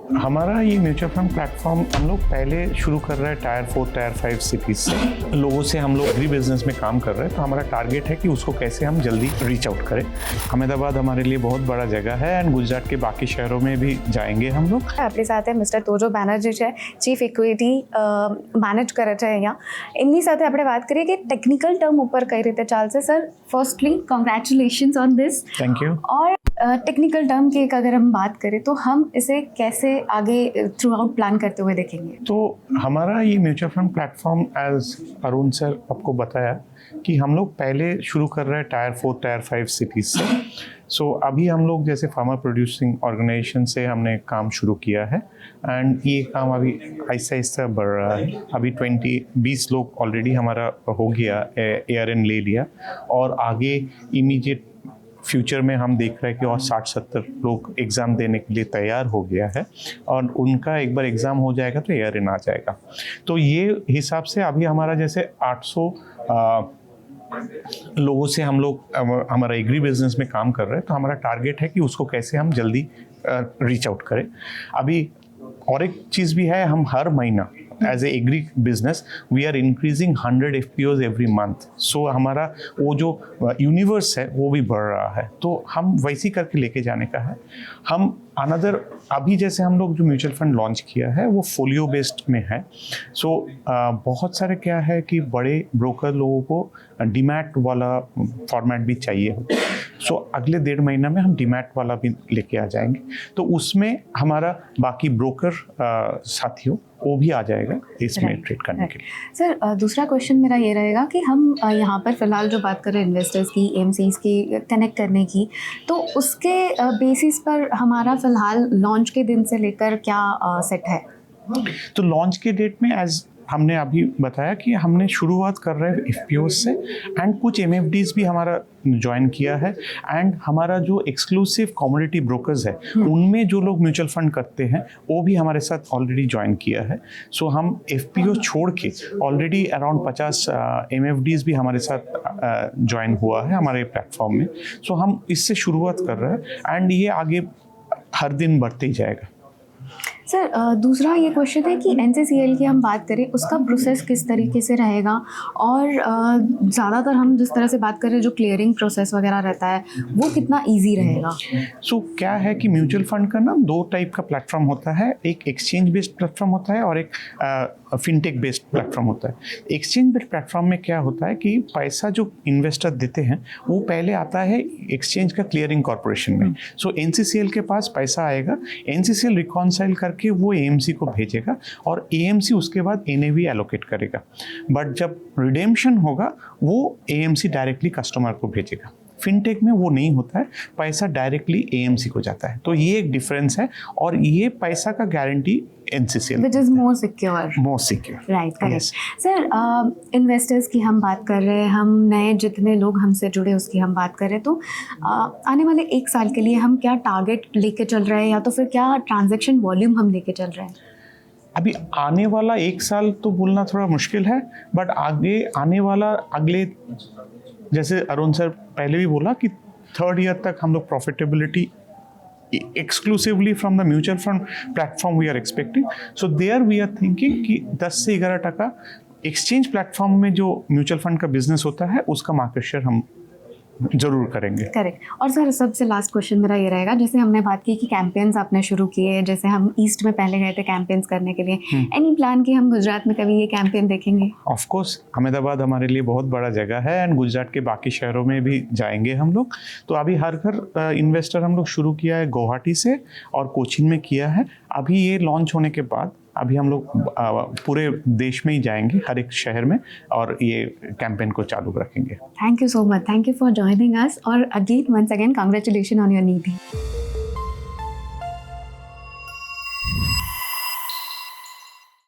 हमारा ये mutual fund platform हम लोग पहले शुरू कर रहे हैं टायर 4 टायर 5 सिटीज़ से। लोगों से हम लोग एग्री बिजनेस में काम कर रहे हैं, तो हमारा टारगेट है कि उसको कैसे हम जल्दी रीच आउट करें। अहमदाबाद हमारे लिए बहुत बड़ा जगह है एंड गुजरात के बाकी शहरों में भी जाएंगे हम लोग। આપણી સાથે મિસ્ટર તોજો બેનર્જી છે, ચીફ ઇક્વિટી મેનેજ કરે છે અહીંયા. એમની સાથે આપણે વાત કરીએ કે ટેકનિકલ ટર્મ ઉપર કઈ રીતે ચાલશે. Sir, firstly congratulations on this. Thank you. और टेक्निकल टर्म की अगर हम बात करें तो हम इसे कैसे आगे थ्रू आउट प्लान करते हुए देखेंगे? तो हमारा ये mutual fund platform as Arun sir आपको बताया कि हम लोग पहले शुरू कर रहे हैं टायर 4 टायर 5 सिटीज़ से। सो अभी हम लोग जैसे फार्मर प्रोड्यूसिंग ऑर्गेनाइजेशन से हमने काम शुरू किया है एंड ये काम अभी आहिस्ता आहिस्ता बढ़ रहा है। अभी 20 लोग ऑलरेडी हमारा हो गया, ARN ले लिया और आगे इमीडिएट फ्यूचर में हम देख रहे हैं कि और 60-70 लोग एग्ज़ाम देने के लिए तैयार हो गया है और उनका एक बार एग्ज़ाम हो जाएगा तो ARN आ जाएगा। तो ये हिसाब से अभी हमारा जैसे 800 लोगों से हम लोग हमारा एग्री बिजनेस में काम कर रहे हैं, तो हमारा टारगेट है कि उसको कैसे हम जल्दी रीच आउट करें। अभी और एक चीज़ भी है, हम हर महीना as a agri business we are increasing 100 FPOs every month. So हमारा वो जो यूनिवर्स है वो भी बढ़ रहा है, तो हम वैसी करके लेके जाने का है। हम अनदर अभी जैसे हम लोग जो म्यूचुअल फंड लॉन्च किया है वो फोलियो बेस्ड में है। सो बहुत सारे क्या है कि बड़े ब्रोकर लोगों को डीमैट वाला फॉर्मेट भी चाहिए। सो अगले 1.5 महीना में हम डीमैट वाला भी लेके आ जाएंगे, तो उसमें हमारा बाकी ब्रोकर साथियों वो भी आ जाएगा इसमें ट्रेड करने के लिए। सर, दूसरा क्वेश्चन मेरा ये रहेगा कि हम यहाँ पर फिलहाल जो बात कर रहे हैं इन्वेस्टर्स की, AMCs की कनेक्ट करने की, तो उसके बेसिस पर हमारा फिलहाल लॉन्च के दिन से लेकर क्या सेट है? तो लॉन्च के डेट में एज हमने अभी बताया कि हमने शुरुआत कर रहे हैं FPOs से एंड कुछ MFDs भी हमारा ज्वाइन किया है एंड हमारा जो एक्सक्लूसिव कमोडिटी ब्रोकर्स है उनमें जो लोग म्यूचुअल फंड करते हैं वो भी हमारे साथ ऑलरेडी ज्वाइन किया है। सो हम FPOs छोड़ के ऑलरेडी अराउंड 50 MFDs भी हमारे साथ ज्वाइन हुआ है हमारे प्लेटफॉर्म में। सो हम इससे शुरुआत कर रहे हैं एंड ये आगे हर दिन बढ़ते ही जाएगा। सर, दूसरा ये क्वेश्चन है कि NCCL की हम बात करें, उसका प्रोसेस किस तरीके से रहेगा और ज़्यादातर हम जिस तरह से बात कर रहे हैं जो क्लियरिंग प्रोसेस वगैरह रहता है वो कितना इजी रहेगा? सो क्या है कि म्यूचुअल फंड का ना 2 टाइप का प्लेटफॉर्म होता है, एक एक्सचेंज बेस्ड प्लेटफॉर्म होता है और एक फिनटेक बेस्ड प्लेटफॉर्म होता है। एक्सचेंज बेस्ड प्लेटफॉर्म में क्या होता है कि पैसा जो इन्वेस्टर देते हैं वो पहले आता है एक्सचेंज का क्लियरिंग कॉर्पोरेशन में। सो NCCL के पास पैसा आएगा, NCCL रिकॉन्साइल करके वो AMC को भेजेगा और AMC उसके बाद NAV एलोकेट करेगा। बट जब रिडेम्पशन होगा वो AMC डायरेक्टली कस्टमर को भेजेगा। फिनटेक में वो नहीं होता है, पैसा डायरेक्टली AMC को जाता है। तो ये एक डिफरेंस है और ये पैसा का guarantee NCCL which is more secure. Right, correct. Sir, investors की हम बात कर रहे हैं, हम नए जितने लोग हमसे जुड़े उसकी हम बात कर रहे हैं, तो आने वाले 1 साल के लिए हम क्या टारगेट लेके चल रहे हैं या तो फिर क्या ट्रांजैक्शन वॉल्यूम हम लेके चल रहे हैं? अभी आने वाला 1 साल तो बोलना थोड़ा मुश्किल है, बट आगे आने वाला अगले, जैसे अरुण सर पहले भी बोला कि 3rd ईयर तक हम लोग profitability exclusively from the mutual fund platform we are expecting. So there we are thinking कि 10 से 11% एक्सचेंज प्लेटफॉर्म में जो म्यूचुअल फंड का बिजनेस होता है उसका मार्केट शेयर हम जरूर करेंगे। करेक्ट। और सर, सबसे लास्ट क्वेश्चन मेरा ये रहेगा, जैसे हमने बात की कि कैंपेन्स आपने शुरू किए, जैसे हम ईस्ट में पहले गए थे कैंपेन्स करने के लिए, एनी प्लान कि हम गुजरात में कभी ये कैंपेन देखेंगे? ऑफ कोर्स, अहमदाबाद हमारे लिए बहुत बड़ा जगह है एंड गुजरात के बाकी शहरों में भी जाएंगे हम लोग। तो अभी हर घर इन्वेस्टर हम लोग शुरू किया है गुवाहाटी से और कोचीन में किया है। अभी ये लॉन्च होने के बाद अभी हम लोग पूरे देश में ही जाएंगे, हर एक शहर में, और ये कैंपेन को चालू रखेंगे। Thank you so much, thank you for joining us और again once again congratulation on your नीति।